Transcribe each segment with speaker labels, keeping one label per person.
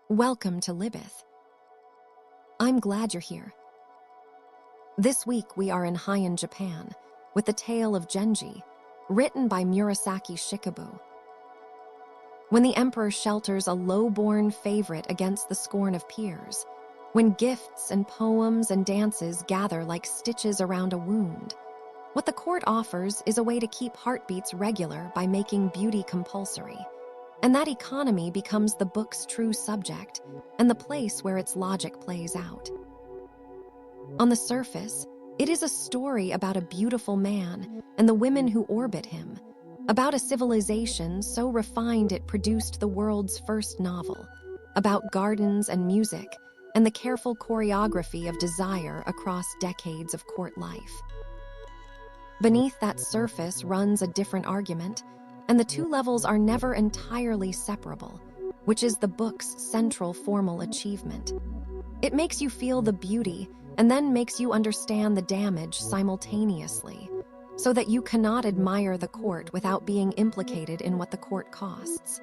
Speaker 1: Welcome to Libeth. I'm glad you're here. This week we are in Heian, Japan, with the Tale of Genji, written by Murasaki Shikibu. When the emperor shelters a low-born favorite against the scorn of peers, when gifts and poems and dances gather like stitches around a wound, what the court offers is a way to keep heartbeats regular by making beauty compulsory. And that economy becomes the book's true subject and the place where its logic plays out. On the surface, it is a story about a beautiful man and the women who orbit him, about a civilization so refined it produced the world's first novel, about gardens and music and the careful choreography of desire across decades of court life. Beneath that surface runs a different argument, and the two levels are never entirely separable, which is the book's central formal achievement. It makes you feel the beauty and then makes you understand the damage simultaneously, so that you cannot admire the court without being implicated in what the court costs.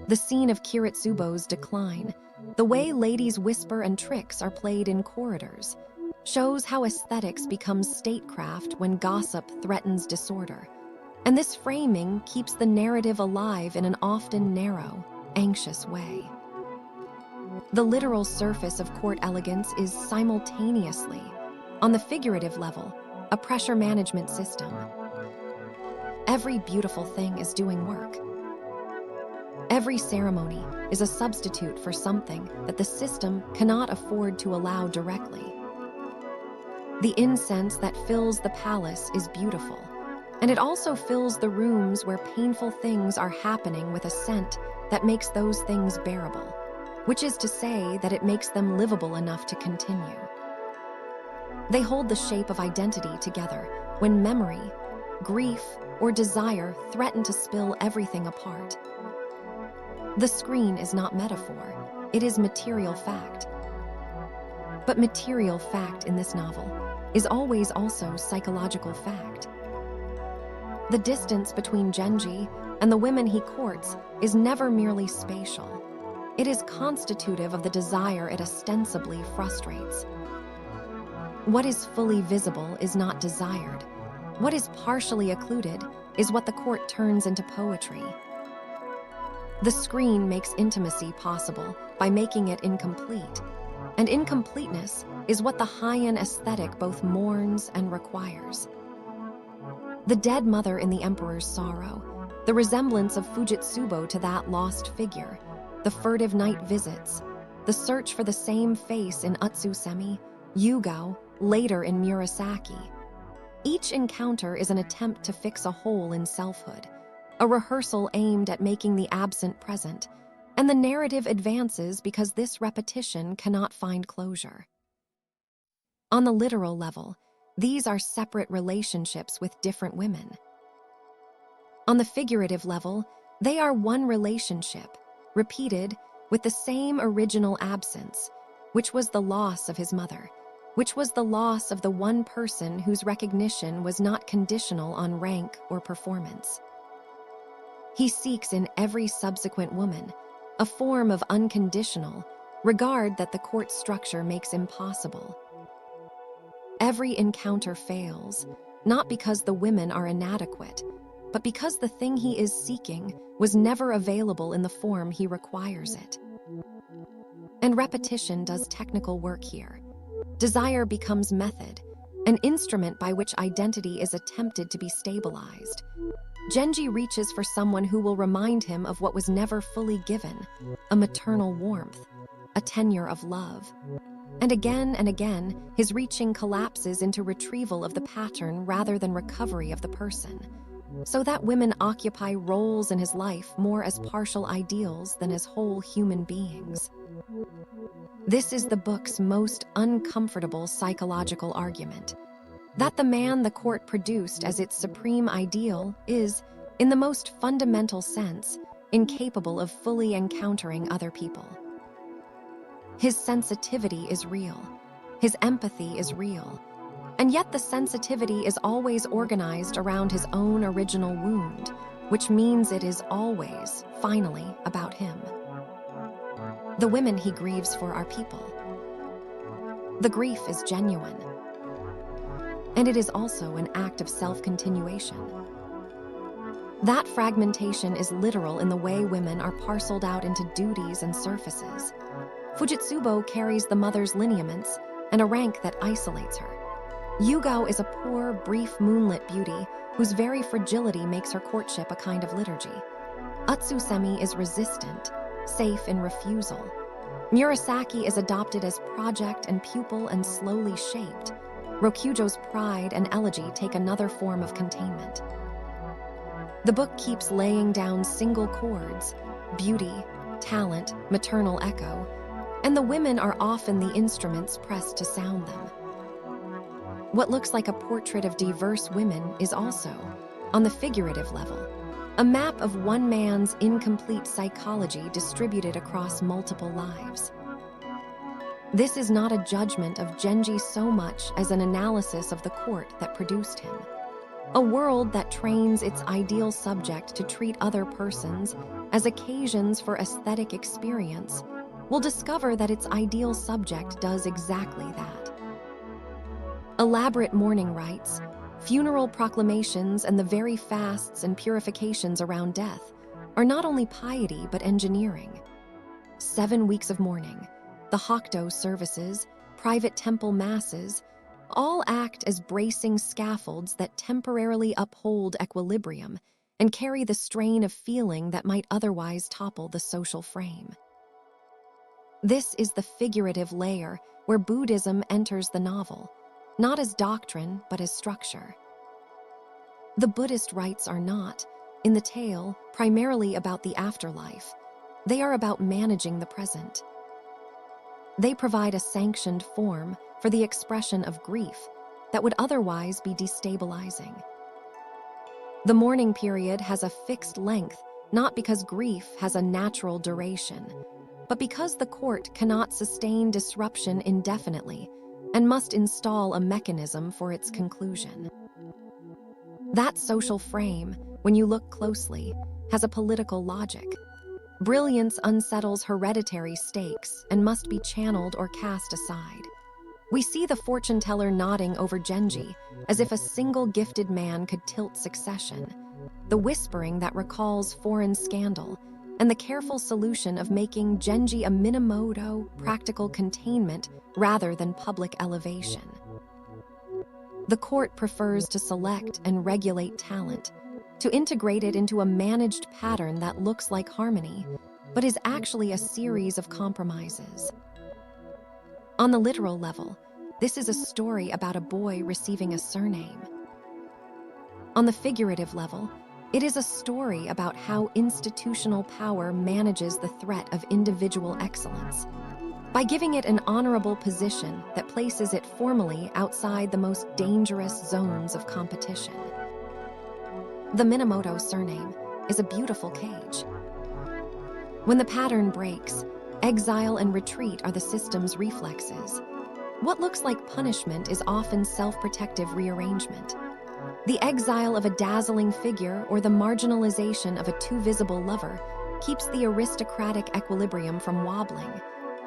Speaker 1: The scene of Kiritsubo's decline, the way ladies' whisper and tricks are played in corridors, shows how aesthetics becomes statecraft when gossip threatens disorder. And this framing keeps the narrative alive in an often narrow, anxious way. The literal surface of court elegance is simultaneously, on the figurative level, a pressure management system. Every beautiful thing is doing work. Every ceremony is a substitute for something that the system cannot afford to allow directly. The incense that fills the palace is beautiful, and it also fills the rooms where painful things are happening with a scent that makes those things bearable, which is to say that it makes them livable enough to continue. They hold the shape of identity together when memory, grief, or desire threaten to spill everything apart. The screen is not metaphor, it is material fact. But material fact in this novel is always also psychological fact. The distance between Genji and the women he courts is never merely spatial. It is constitutive of the desire it ostensibly frustrates. What is fully visible is not desired. What is partially occluded is what the court turns into poetry. The screen makes intimacy possible by making it incomplete, and incompleteness is what the Heian aesthetic both mourns and requires. The dead mother in the emperor's sorrow, the resemblance of Fujitsubo to that lost figure, the furtive night visits, the search for the same face in Utsusemi, Yugao, later in Murasaki. Each encounter is an attempt to fix a hole in selfhood, a rehearsal aimed at making the absent present, and the narrative advances because this repetition cannot find closure. On the literal level, these are separate relationships with different women. On the figurative level, they are one relationship, repeated with the same original absence, which was the loss of his mother, which was the loss of the one person whose recognition was not conditional on rank or performance. He seeks in every subsequent woman a form of unconditional regard that the court structure makes impossible. Every encounter fails, not because the women are inadequate, but because the thing he is seeking was never available in the form he requires it. And repetition does technical work here. Desire becomes method, an instrument by which identity is attempted to be stabilized. Genji reaches for someone who will remind him of what was never fully given, a maternal warmth, a tenure of love. And again, his reaching collapses into retrieval of the pattern rather than recovery of the person, so that women occupy roles in his life more as partial ideals than as whole human beings. This is the book's most uncomfortable psychological argument, that the man the court produced as its supreme ideal is, in the most fundamental sense, incapable of fully encountering other people. His sensitivity is real. His empathy is real. And yet the sensitivity is always organized around his own original wound, which means it is always, finally, about him. The women he grieves for are people. The grief is genuine, and it is also an act of self-continuation. That fragmentation is literal in the way women are parceled out into duties and surfaces. Fujitsubo carries the mother's lineaments and a rank that isolates her. Yugao is a poor, brief moonlit beauty whose very fragility makes her courtship a kind of liturgy. Utsusemi is resistant, safe in refusal. Murasaki is adopted as project and pupil and slowly shaped. Rokujo's pride and elegy take another form of containment. The book keeps laying down single chords, beauty, talent, maternal echo, and the women are often the instruments pressed to sound them. What looks like a portrait of diverse women is also, on the figurative level, a map of one man's incomplete psychology distributed across multiple lives. This is not a judgment of Genji so much as an analysis of the court that produced him. A world that trains its ideal subject to treat other persons as occasions for aesthetic experience will discover that its ideal subject does exactly that. Elaborate mourning rites, funeral proclamations, and the very fasts and purifications around death are not only piety but engineering. 7 weeks of mourning, the Hokuto services, private temple masses, all act as bracing scaffolds that temporarily uphold equilibrium and carry the strain of feeling that might otherwise topple the social frame. This is the figurative layer where Buddhism enters the novel, not as doctrine but as structure. The Buddhist rites are not, in the tale, primarily about the afterlife. They are about managing the present. They provide a sanctioned form for the expression of grief that would otherwise be destabilizing. The mourning period has a fixed length, not because grief has a natural duration, but because the court cannot sustain disruption indefinitely and must install a mechanism for its conclusion. That social frame, when you look closely, has a political logic. Brilliance unsettles hereditary stakes and must be channeled or cast aside. We see the fortune teller nodding over Genji, as if a single gifted man could tilt succession, the whispering that recalls foreign scandal, and the careful solution of making Genji a Minamoto, practical containment rather than public elevation. The court prefers to select and regulate talent, to integrate it into a managed pattern that looks like harmony, but is actually a series of compromises. On the literal level, this is a story about a boy receiving a surname. On the figurative level, it is a story about how institutional power manages the threat of individual excellence, by giving it an honorable position that places it formally outside the most dangerous zones of competition. The Minamoto surname is a beautiful cage. When the pattern breaks, exile and retreat are the system's reflexes. What looks like punishment is often self-protective rearrangement. The exile of a dazzling figure or the marginalization of a too visible lover keeps the aristocratic equilibrium from wobbling,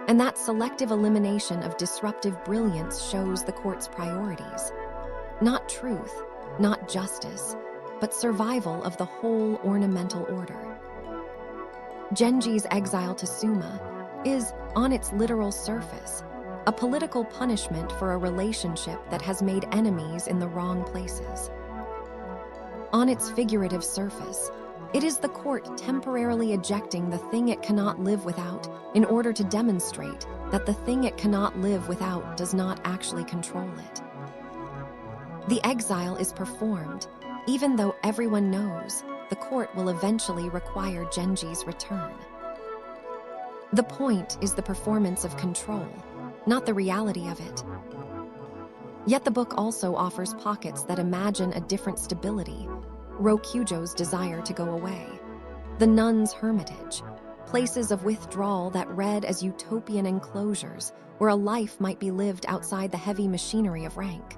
Speaker 1: and that selective elimination of disruptive brilliance shows the court's priorities. Not truth, not justice, but survival of the whole ornamental order. Genji's exile to Suma is, on its literal surface, a political punishment for a relationship that has made enemies in the wrong places. On its figurative surface, it is the court temporarily ejecting the thing it cannot live without in order to demonstrate that the thing it cannot live without does not actually control it. The exile is performed, even though everyone knows the court will eventually require Genji's return. The point is the performance of control, not the reality of it. Yet the book also offers pockets that imagine a different stability: Rokujo's desire to go away, the nun's hermitage, places of withdrawal that read as utopian enclosures where a life might be lived outside the heavy machinery of rank.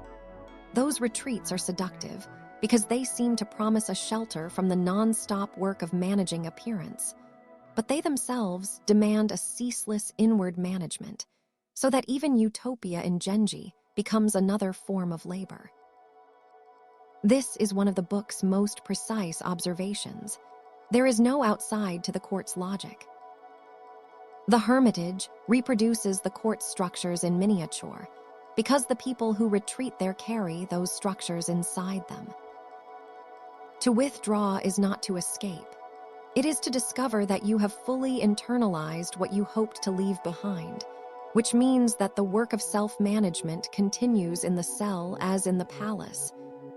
Speaker 1: Those retreats are seductive because they seem to promise a shelter from the non-stop work of managing appearance. but they themselves demand a ceaseless inward management, so that even utopia in Genji becomes another form of labor. This is one of the book's most precise observations. There is no outside to the court's logic. The hermitage reproduces the court's structures in miniature, because the people who retreat there carry those structures inside them. To withdraw is not to escape. It is to discover that you have fully internalized what you hoped to leave behind, which means that the work of self-management continues in the cell as in the palace,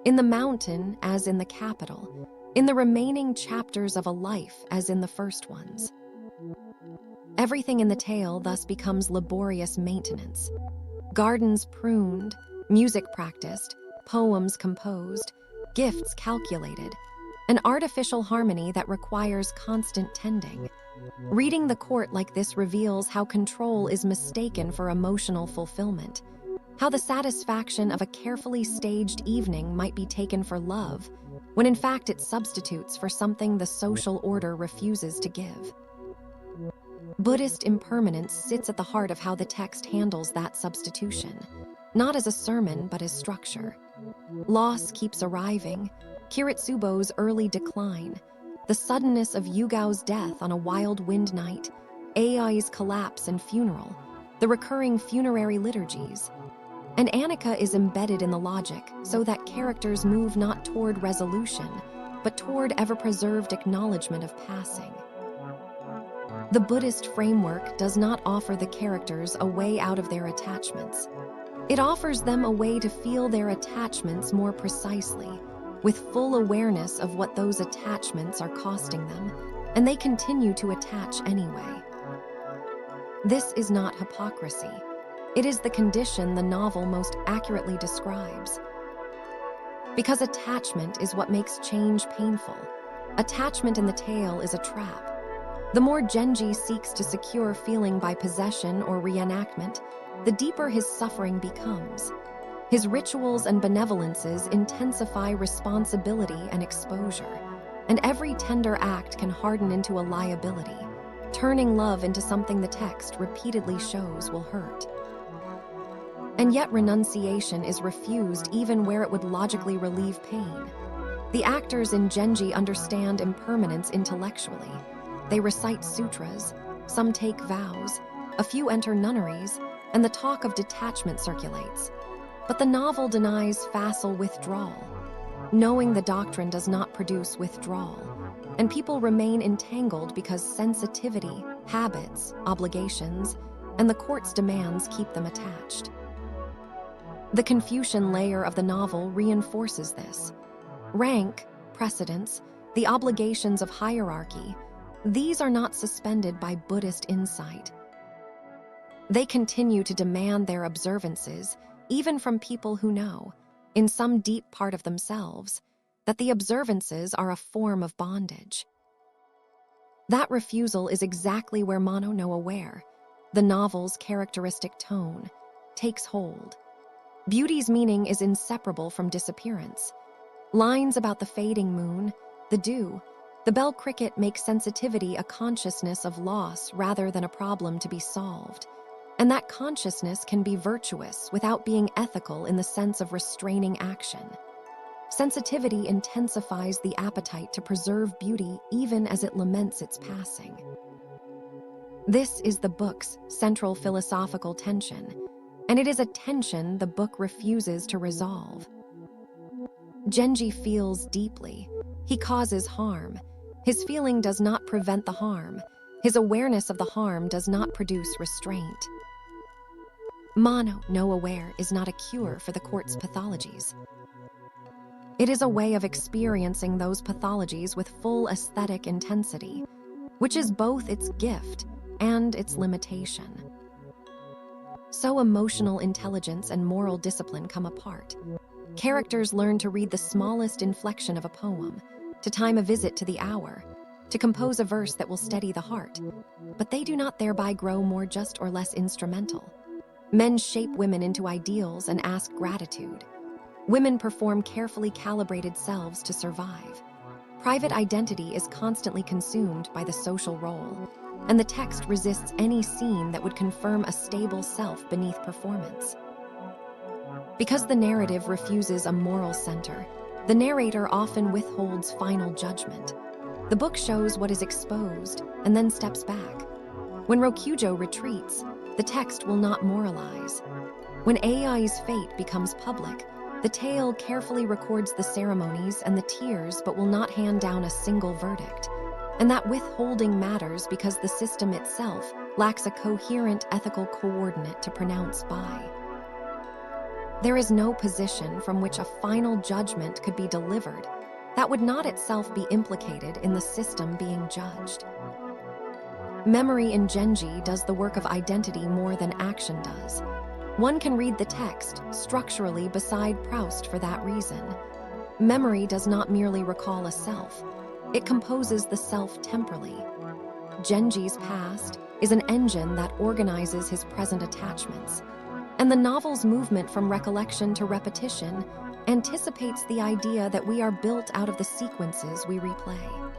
Speaker 1: in the mountain as in the capital, in the remaining chapters of a life as in the first ones. Everything in the tale thus becomes laborious maintenance. Gardens pruned, music practiced, poems composed, gifts calculated, an artificial harmony that requires constant tending. Reading the court like this reveals how control is mistaken for emotional fulfillment, how the satisfaction of a carefully staged evening might be taken for love, when in fact it substitutes for something the social order refuses to give. Buddhist impermanence sits at the heart of how the text handles that substitution, not as a sermon but as structure. Loss keeps arriving, Kiritsubo's early decline, the suddenness of Yugao's death on a wild wind night, Ai's collapse and funeral, the recurring funerary liturgies. And Annika is embedded in the logic so that characters move not toward resolution, but toward ever-preserved acknowledgement of passing. The Buddhist framework does not offer the characters a way out of their attachments. It offers them a way to feel their attachments more precisely, with full awareness of what those attachments are costing them, and they continue to attach anyway. This is not hypocrisy. It is the condition the novel most accurately describes. Because attachment is what makes change painful. Attachment in the tale is a trap. The more Genji seeks to secure feeling by possession or reenactment, the deeper his suffering becomes. His rituals and benevolences intensify responsibility and exposure, and every tender act can harden into a liability, turning love into something the text repeatedly shows will hurt. And yet renunciation is refused even where it would logically relieve pain. The actors in Genji understand impermanence intellectually. They recite sutras, some take vows, a few enter nunneries, and the talk of detachment circulates. But the novel denies facile withdrawal. Knowing the doctrine does not produce withdrawal, and people remain entangled because sensitivity, habits, obligations, and the court's demands keep them attached. The Confucian layer of the novel reinforces this. Rank, precedence, the obligations of hierarchy, these are not suspended by Buddhist insight. They continue to demand their observances, even from people who know, in some deep part of themselves, that the observances are a form of bondage. That refusal is exactly where Mono no Aware, the novel's characteristic tone, takes hold. Beauty's meaning is inseparable from disappearance. Lines about the fading moon, the dew, the bell cricket make sensitivity a consciousness of loss rather than a problem to be solved. And that consciousness can be virtuous without being ethical in the sense of restraining action. Sensitivity intensifies the appetite to preserve beauty even as it laments its passing. This is the book's central philosophical tension, and it is a tension the book refuses to resolve. Genji feels deeply. He causes harm. His feeling does not prevent the harm. His awareness of the harm does not produce restraint. Mono no Aware is not a cure for the court's pathologies. It is a way of experiencing those pathologies with full aesthetic intensity, which is both its gift and its limitation. So emotional intelligence and moral discipline come apart. Characters learn to read the smallest inflection of a poem, to time a visit to the hour, to compose a verse that will steady the heart, but they do not thereby grow more just or less instrumental. Men shape women into ideals and ask gratitude. Women perform carefully calibrated selves to survive. Private identity is constantly consumed by the social role, and the text resists any scene that would confirm a stable self beneath performance. Because the narrative refuses a moral center, the narrator often withholds final judgment. The book shows what is exposed and then steps back. When Rokujo retreats, the text will not moralize. When Ai's fate becomes public, the tale carefully records the ceremonies and the tears but will not hand down a single verdict. And that withholding matters because the system itself lacks a coherent ethical coordinate to pronounce by. There is no position from which a final judgment could be delivered that would not itself be implicated in the system being judged. Memory in Genji does the work of identity more than action does. One can read the text structurally beside Proust for that reason. Memory does not merely recall a self, it composes the self temporally. Genji's past is an engine that organizes his present attachments, and the novel's movement from recollection to repetition anticipates the idea that we are built out of the sequences we replay.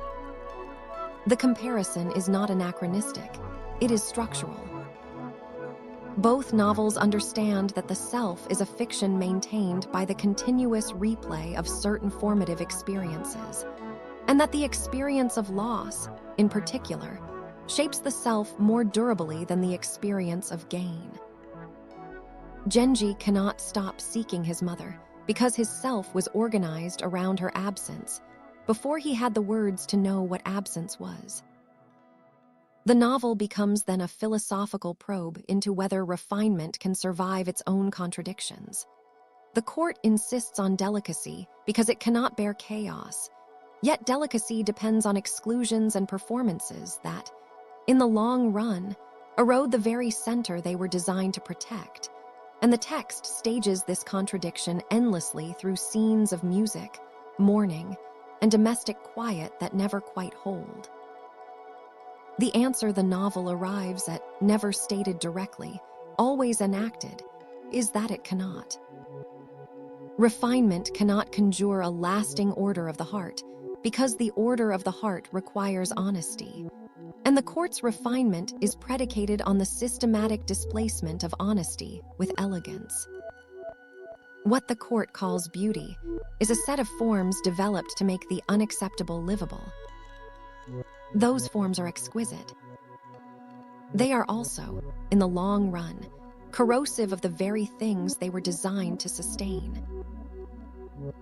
Speaker 1: The comparison is not anachronistic, it is structural. Both novels understand that the self is a fiction maintained by the continuous replay of certain formative experiences, and that the experience of loss, in particular, shapes the self more durably than the experience of gain. Genji cannot stop seeking his mother because his self was organized around her absence before he had the words to know what absence was. The novel becomes then a philosophical probe into whether refinement can survive its own contradictions. The court insists on delicacy because it cannot bear chaos, yet delicacy depends on exclusions and performances that, in the long run, erode the very center they were designed to protect, and the text stages this contradiction endlessly through scenes of music, mourning, and domestic quiet that never quite hold. The answer the novel arrives at, never stated directly, always enacted, is that it cannot. Refinement cannot conjure a lasting order of the heart, because the order of the heart requires honesty, and the court's refinement is predicated on the systematic displacement of honesty with elegance. What the court calls beauty is a set of forms developed to make the unacceptable livable. Those forms are exquisite. They are also, in the long run, corrosive of the very things they were designed to sustain.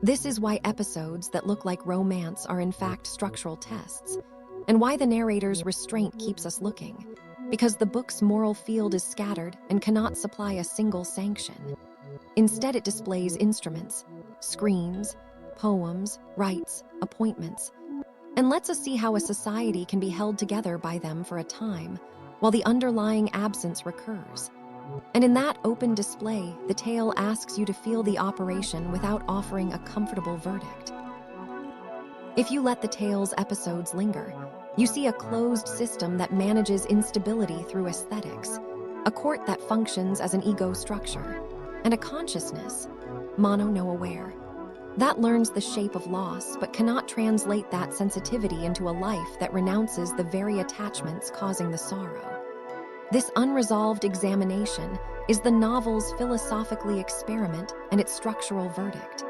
Speaker 1: This is why episodes that look like romance are in fact structural tests, and why the narrator's restraint keeps us looking, because the book's moral field is scattered and cannot supply a single sanction. Instead, it displays instruments, screens, poems, rites, appointments, and lets us see how a society can be held together by them for a time, while the underlying absence recurs. And in that open display, the tale asks you to feel the operation without offering a comfortable verdict. If you let the tale's episodes linger, you see a closed system that manages instability through aesthetics, a court that functions as an ego structure, and a consciousness, mono-no-aware, that learns the shape of loss but cannot translate that sensitivity into a life that renounces the very attachments causing the sorrow. This unresolved examination is the novel's philosophically experiment and its structural verdict.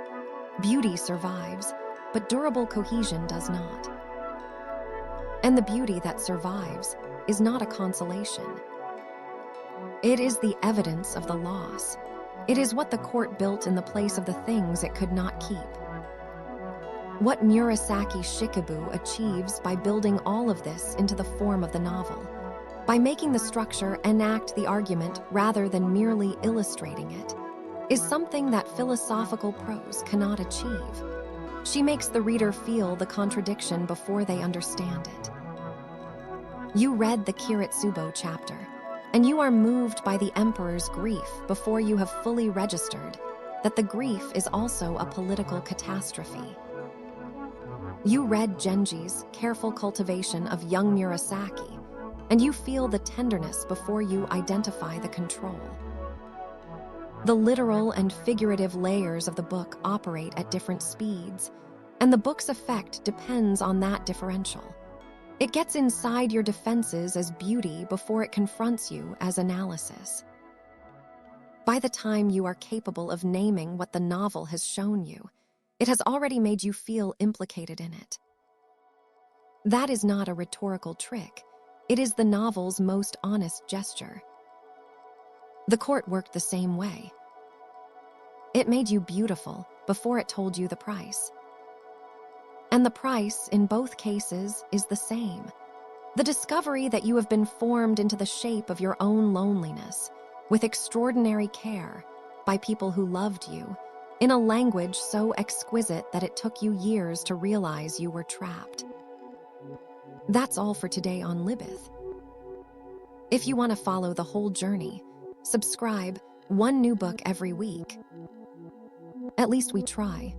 Speaker 1: Beauty survives, but durable cohesion does not. And the beauty that survives is not a consolation. It is the evidence of the loss. It is what the court built in the place of the things it could not keep. What Murasaki Shikibu achieves by building all of this into the form of the novel, by making the structure enact the argument rather than merely illustrating it, is something that philosophical prose cannot achieve. She makes the reader feel the contradiction before they understand it. You read the Kiritsubo chapter, and you are moved by the emperor's grief before you have fully registered that the grief is also a political catastrophe. You read Genji's careful cultivation of young Murasaki, and you feel the tenderness before you identify the control. The literal and figurative layers of the book operate at different speeds, And the book's effect depends on that differential. It gets inside your defenses as beauty before it confronts you as analysis. By the time you are capable of naming what the novel has shown you, it has already made you feel implicated in it. That is not a rhetorical trick. It is the novel's most honest gesture. The court worked the same way. It made you beautiful before it told you the price. And the price, in both cases, is the same. The discovery that you have been formed into the shape of your own loneliness, with extraordinary care, by people who loved you, in a language so exquisite that it took you years to realize you were trapped. That's all for today on Libeth. If you want to follow the whole journey, subscribe, one new book every week. At least we try.